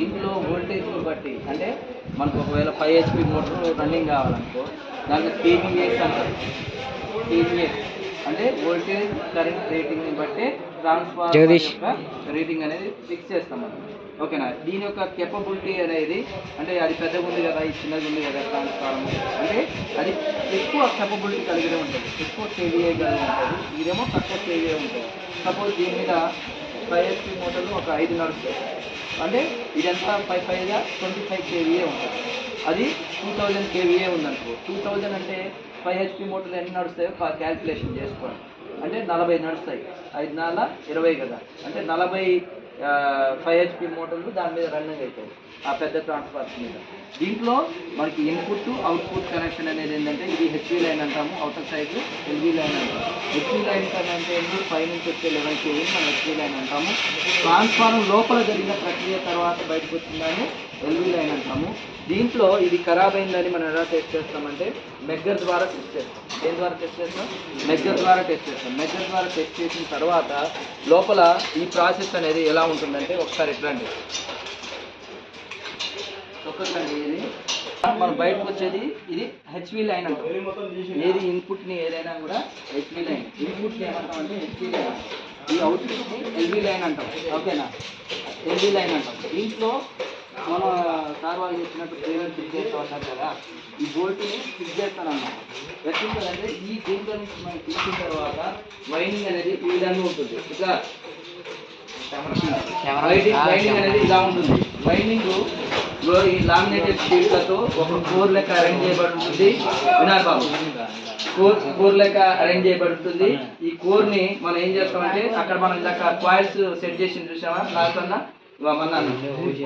దీంట్లో వోల్టేజ్ని బట్టి అంటే మనకు ఒకవేళ 5 HP మోటార్ రన్నింగ్ కావాలనుకో దాంట్లో KVA అంటారు. KVA అంటే వోల్టేజ్ కరెంట్ రేటింగ్ని బట్టి ట్రాన్స్ఫార్మర్ యొక్క రేటింగ్ అనేది ఫిక్స్ చేస్తాం మనం. ఓకేనా. దీని యొక్క కెపబిలిటీ అనేది అంటే అది పెద్దగా ఉంది కదా, ఇది చిన్నగా ఉంది కదా ట్రాన్స్ఫార్మర్ అంటే అది ఎక్కువ కెపబిలిటీ కలిగి ఉంటుంది, ఎక్కువ KVA కలిగి ఉంటుంది. ఇదేమో తక్కువ KVA ఉంటుంది. సపోజ్ దీని మీద 5 HP మోటార్లు ఒక 5 నడుస్తాయి అంటే ఇదంతా 5 25 KVA ఉంటుంది. అది 2000 KVA ఉందనుకో, 2000 అంటే 5 HP మోటార్లు ఎన్ని నడుస్తాయో క్యాల్కులేషన్ చేసుకోండి. అంటే 40 నడుస్తాయి, 5 4 20 కదా, అంటే 40 5 HP మోటార్లు దాని మీద రన్నింగ్ అవుతాయి ఆ పెద్ద ట్రాన్స్ఫార్మర్ మీద. దీంట్లో మనకి ఇన్పుట్ అవుట్పుట్ కనెక్షన్ అనేది ఏంటంటే ఇది HV లైన్ అంటాము, అవుటర్ సైడ్ LV లైన్ అంటాము. HV లైన్ అంటే ఏంటి, పై నుంచి వచ్చే లెవెల్ చేయి మనం HV లైన్ అంటాము. ట్రాన్స్ఫార్మర్ లోపల జరిగిన ప్రక్రియ తర్వాత బయటకు వచ్చిందని LV లైన్ అంటాము. దీంట్లో ఇది ఖరాబ్ అయిందని మనం ఎలా టెస్ట్ చేస్తామంటే మెగ్గర్ ద్వారా టెస్ట్ చేస్తాం. దేని ద్వారా టెస్ట్ చేస్తాం? మెగ్గర్ ద్వారా టెస్ట్ చేస్తాం. మెగ్గర్ ద్వారా టెస్ట్ చేసిన తర్వాత లోపల ఈ ప్రాసెస్ అనేది ఎలా ఉంటుందంటే ఒకసారి ఎట్లాంటి ఒక్కసారి ఇది మనం బయటకు వచ్చేది ఇది HV లైన్ అంటాం. ఏది ఇన్పుట్ని ఏదైనా కూడా HV లైన్, ఇన్పుట్ని ఏమంటామంటే HV లైన్, ఈ అవుట్పుట్ని LV లైన్ అంటాం. ఓకేనా, LV లైన్ అంటాం. దీంట్లో మన సార్ వాళ్ళు చెప్పినట్టు డ్రైవర్ ఫిక్స్ చేస్తూ ఉంటారు కదా, ఈ బోల్ట్ని ఫిక్స్ చేస్తానన్నమాట. ఎట్లుంటుందంటే ఈ దీంట్లో నుంచి మనం తీసిన తర్వాత వైండింగ్ అనేది ఈ విధంగా ఉంటుంది. ఇట్లా వైండింగ్ అనేది ఇలా ఉంటుంది. వైండింగ్ ఈ లామినేటెడ్ షీట్లతో ఒక కోర్ లెక్క అరేంజ్ చేయబడి ఉంటుంది. వినాలి బాబు, కోర్ లెక్క అరేంజ్ చేయబడి ఉంటుంది. ఈ కోర్ని మనం ఏం చేస్తామంటే అక్కడ మనం ఇందాక కాయిల్స్ సెట్ చేసి చూసామా, లాస్ట్ అన్న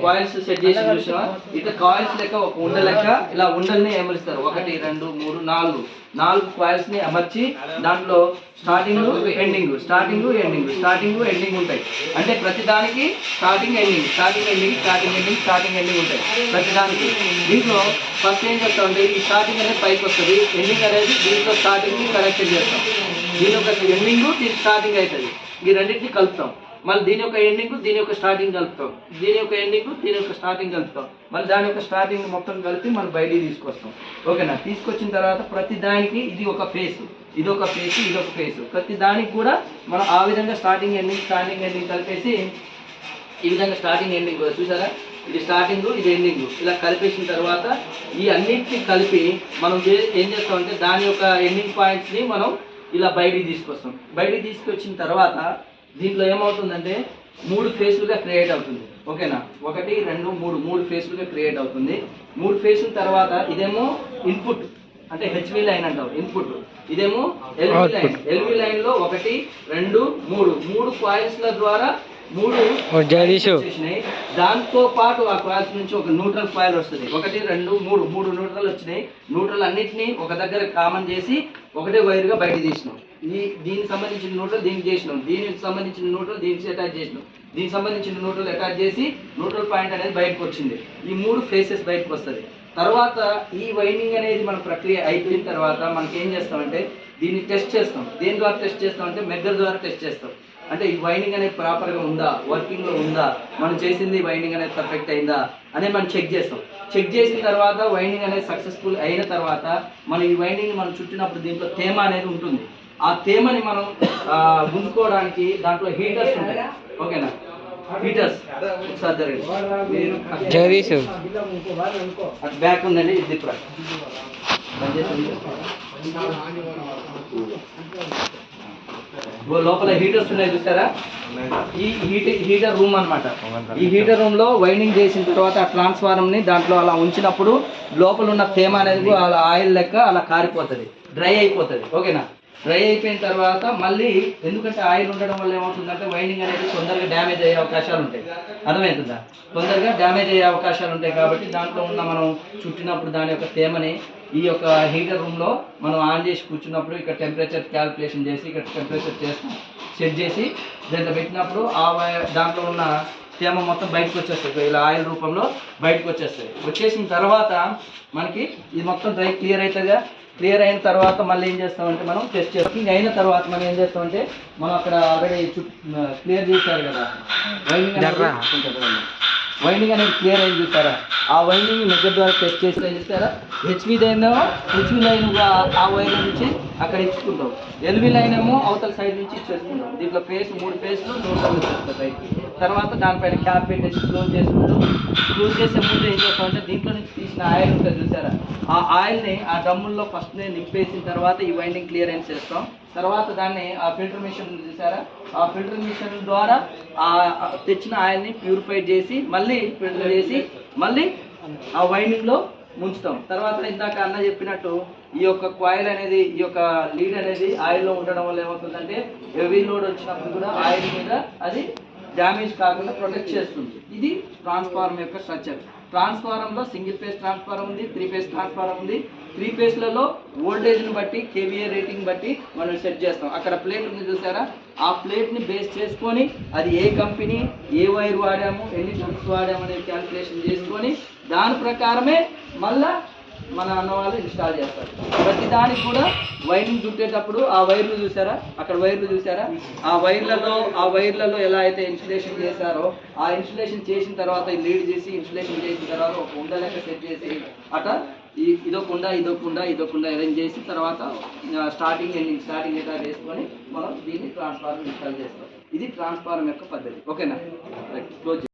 కాయిల్స్ సెట్ చేసి చూసామా, ఇట్లా కాయిల్స్ లెక్క ఒక ఉండ లెక్క ఇలా ఉండల్ని అమరుస్తారు. 1 2 3 4 కాయిల్స్ ని అమర్చి దాంట్లో స్టార్టింగ్ ఎండింగ్ ఉంటాయి. అంటే ప్రతిదానికి స్టార్టింగ్ ఎండింగ్ ఉంటాయి ప్రతిదానికి. దీంట్లో ఫస్ట్ ఏం చేస్తామంటే ఈ స్టార్టింగ్ అనేది పైకి వస్తుంది, ఎండింగ్ అనేది దీంట్లో స్టార్టింగ్ ని కనెక్షన్ చేస్తాం. దీని యొక్క ఎండింగ్ దీని స్టార్టింగ్ అవుతుంది, ఈ రెండింటిని కలుపుతాం. మళ్ళీ దీని యొక్క ఎండింగ్ దీని యొక్క స్టార్టింగ్ కలుపుతాం, దీని యొక్క ఎండింగ్ దీని యొక్క స్టార్టింగ్ కలుపుతాం, మళ్ళీ దాని యొక్క స్టార్టింగ్ మొత్తం కలిపి మనం బయటికి తీసుకొస్తాం. ఓకేనా. తీసుకొచ్చిన తర్వాత ప్రతి దానికి ఇది ఒక ఫేస్, ఇదొక ఫేస్, ప్రతి దానికి కూడా మనం ఆ విధంగా స్టార్టింగ్ ఎండింగ్ కలిపేసి ఈ విధంగా స్టార్టింగ్ ఎండింగ్ కూడా చూసారా, ఇది స్టార్టింగ్ ఇది ఎండింగ్ ఇలా కలిపేసిన తర్వాత ఈ అన్నింటినీ కలిపి మనం ఏం చేస్తామంటే దాని యొక్క ఎండింగ్ పాయింట్స్ని మనం ఇలా బయటికి తీసుకొస్తాం. బయటికి తీసుకొచ్చిన తర్వాత దీంట్లో ఏమవుతుందంటే 3 ఫేస్లుగా క్రియేట్ అవుతుంది. ఓకేనా, 1 2 3 ఫేస్లుగా క్రియేట్ అవుతుంది. 3 ఫేస్ల తర్వాత ఇదేమో ఇన్పుట్ అంటే HV లైన్ అంటాం ఇన్పుట్, ఇదేమో LV లైన్. LV లైన్ లో 1 2 3 కాయిల్స్ల ద్వారా 3 దాంతో పాటు ఆ కాయిల్స్ నుంచి ఒక న్యూట్రల్ కాయిల్ వస్తుంది. 1 2 3 న్యూట్రల్ వచ్చినాయి. న్యూట్రల్ అన్నిటినీ ఒక దగ్గర కామన్ చేసి ఒకటే వైర్గా బయట తీసినాం. దీనికి సంబంధించిన న్యూట్రల్ దీనికి చేసినాం, దీనికి సంబంధించిన న్యూట్రల్ దీనికి అటాచ్ చేసినాం, దీనికి సంబంధించిన న్యూట్రల్ అటాచ్ చేసి న్యూట్రల్ పాయింట్ అనేది బయటకు వచ్చింది. ఈ 3 ఫేసెస్ బయటకు వస్తుంది. తర్వాత ఈ వైండింగ్ అనేది మన ప్రక్రియ అయిపోయిన తర్వాత మనకి ఏం చేస్తామంటే దీన్ని టెస్ట్ చేస్తాం. దేని ద్వారా టెస్ట్ చేస్తామంటే మెగ్గర్ ద్వారా టెస్ట్ చేస్తాం. అంటే ఈ వైండింగ్ అనేది ప్రాపర్గా ఉందా, వర్కింగ్లో ఉందా, మనం చేసింది వైండింగ్ అనేది పర్ఫెక్ట్ అయిందా అనేది మనం చెక్ చేస్తాం. చెక్ చేసిన తర్వాత వైండింగ్ అనేది సక్సెస్ఫుల్ అయిన తర్వాత మనం ఈ వైండింగ్ మనం చుట్టినప్పుడు దీంట్లో తేమ అనేది ఉంటుంది. ఆ తేమని మనం గుంజుకోవడానికి దాంట్లో హీటర్స్ ఉంటాయి. ఓకేనా, హీటర్స్ ఒకసారి జరగండి, బ్యాక్ ఉందండి, ఇది ఇప్పుడు లోపల హీటర్స్ ఉన్నాయి చూసారా, ఈ హీటర్ రూమ్ అనమాట. ఈ హీటర్ రూమ్ లో వైండింగ్ చేసిన తర్వాత ఆ ట్రాన్స్ఫార్మర్ ని దాంట్లో అలా ఉంచినప్పుడు లోపల ఉన్న తేమ అనేది అలా ఆయిల్ లెక్క అలా కారిపోతుంది, డ్రై అయిపోతుంది. ఓకేనా, డ్రై అయిపోయిన తర్వాత మళ్ళీ ఎందుకంటే ఆయిల్ ఉండడం వల్ల ఏమవుతుందంటే వైండింగ్ అనేది తొందరగా డ్యామేజ్ అయ్యే అవకాశాలు ఉంటాయి. అర్థమవుతుందా, తొందరగా డ్యామేజ్ అయ్యే అవకాశాలు ఉంటాయి. కాబట్టి దాంట్లో ఉన్న మనం చుట్టినప్పుడు దాని యొక్క తేమని ఈ యొక్క హీటర్ రూమ్లో మనం ఆన్ చేసి కూర్చున్నప్పుడు ఇక్కడ టెంపరేచర్ క్యాలిక్యులేషన్ చేసి ఇక్కడ టెంపరేచర్ చేస్తాం, సెట్ చేసి దాంట్లో పెట్టినప్పుడు దాంట్లో ఉన్న తేమ మొత్తం బయటకు వచ్చేస్తుంది, ఇలా ఆయిల్ రూపంలో బయటకు వచ్చేస్తుంది. వచ్చేసిన తర్వాత మనకి ఇది మొత్తం డ్రై క్లియర్ అవుతుందిగా. క్లియర్ అయిన తర్వాత మళ్ళీ ఏం చేస్తామంటే మనం టెస్ట్ వర్కింగ్ అయిన తర్వాత మనం ఏం చేస్తామంటే మనం అక్కడ ఆల్రెడీ క్లియర్ చేశారు కదా వైండింగ్ వైండింగ్ అనేది క్లియర్ అయింది చూసారా, ఆ వైండింగ్ మెజర్ ద్వారా టెస్ట్ చేసి చూసారా. హెచ్వి లైన్ ఆ వైర్ నుంచి అక్కడ ఇచ్చుకుంటాం, ఎల్వి లైన్ ఏమో అవతల సైడ్ నుంచి ఇచ్చేసుకుంటాం. దీంట్లో ఫేస్ 3 ఫేస్లు న్యూట్రల్ వచ్చేస్తాయి బయటికి. తర్వాత దానిపైన క్యాప్ పెట్టేసి క్లోజ్ చేసుకుంటాం. క్లోజ్ చేసే ముందు ఏం చేస్తామంటే దీంట్లో నుంచి తీసిన ఆయిల్ ఉంటుంది చూసారా, ఆ ఆయిల్ని ఆ డ్రమ్ముల్లో ఫస్ట్ నింపేసిన తర్వాత ఈ వైండింగ్ క్లియరెన్స్ చేస్తాం. తర్వాత దాన్ని ఆ ఫిల్టర్ మిషన్ చూసారా, ఆ ఫిల్టర్ మిషన్ ద్వారా ఆ తెచ్చిన ఆయిల్ని ప్యూరిఫై చేసి మళ్ళీ ఫిల్టర్ చేసి మళ్ళీ ఆ వైండింగ్లో ముంచుతాం. తర్వాత ఇందాక అన్న చెప్పినట్టు ఈ యొక్క కాయిల్ అనేది, ఈ యొక్క లీడ్ అనేది ఆయిల్లో ఉండడం వల్ల ఏమవుతుందంటే హెవీ లోడ్ వచ్చినప్పుడు కూడా ఆయిల్ మీద అది డ్యామేజ్ కాకుండా ప్రొటెక్ట్ చేస్తుంది. ఇది ట్రాన్స్ఫార్మర్ యొక్క స్ట్రక్చర్. ట్రాన్స్ఫార్మర్లో సింగిల్ ఫేజ్ ట్రాన్స్ఫార్మర్ ఉంది, 3 ఫేజ్ ట్రాన్స్ఫార్మర్ ఉంది. 3 ఫేజ్లలో వోల్టేజ్ని బట్టి కేవీఏ రేటింగ్ బట్టి మనం సెట్ చేస్తాం. అక్కడ ప్లేట్ ఉంది చూసారా, ఆ ప్లేట్ని బేస్ చేసుకొని అది ఏ కంపెనీ, ఏ వైర్ వాడాము, ఎన్ని టర్న్స్ వాడాము అనేది క్యాలిక్యులేషన్ చేసుకొని దాని ప్రకారమే మళ్ళా మన అన్న వాళ్ళు ఇన్స్టాల్ చేస్తారు. ప్రతి దానికి కూడా వైర్ని చుట్టేటప్పుడు ఆ వైర్లు చూసారా, అక్కడ వైర్లు చూసారా, ఆ వైర్లలో ఎలా అయితే ఇన్సులేషన్ చేశారో ఆ ఇన్సులేషన్ చేసిన తర్వాత లీడ్ చేసి ఇన్సులేషన్ చేసిన తర్వాత ఒక ఉండ లెక్క సెట్ చేసి అట ఇదొకుండా అరేంజ్ చేసి తర్వాత స్టార్టింగ్ ఎట్లా వేసుకొని మనం దీన్ని ట్రాన్స్ఫార్మర్ ఇన్స్టాల్ చేస్తాం. ఇది ట్రాన్స్ఫార్మర్ యొక్క పద్ధతి. ఓకేనా, క్లోజ్.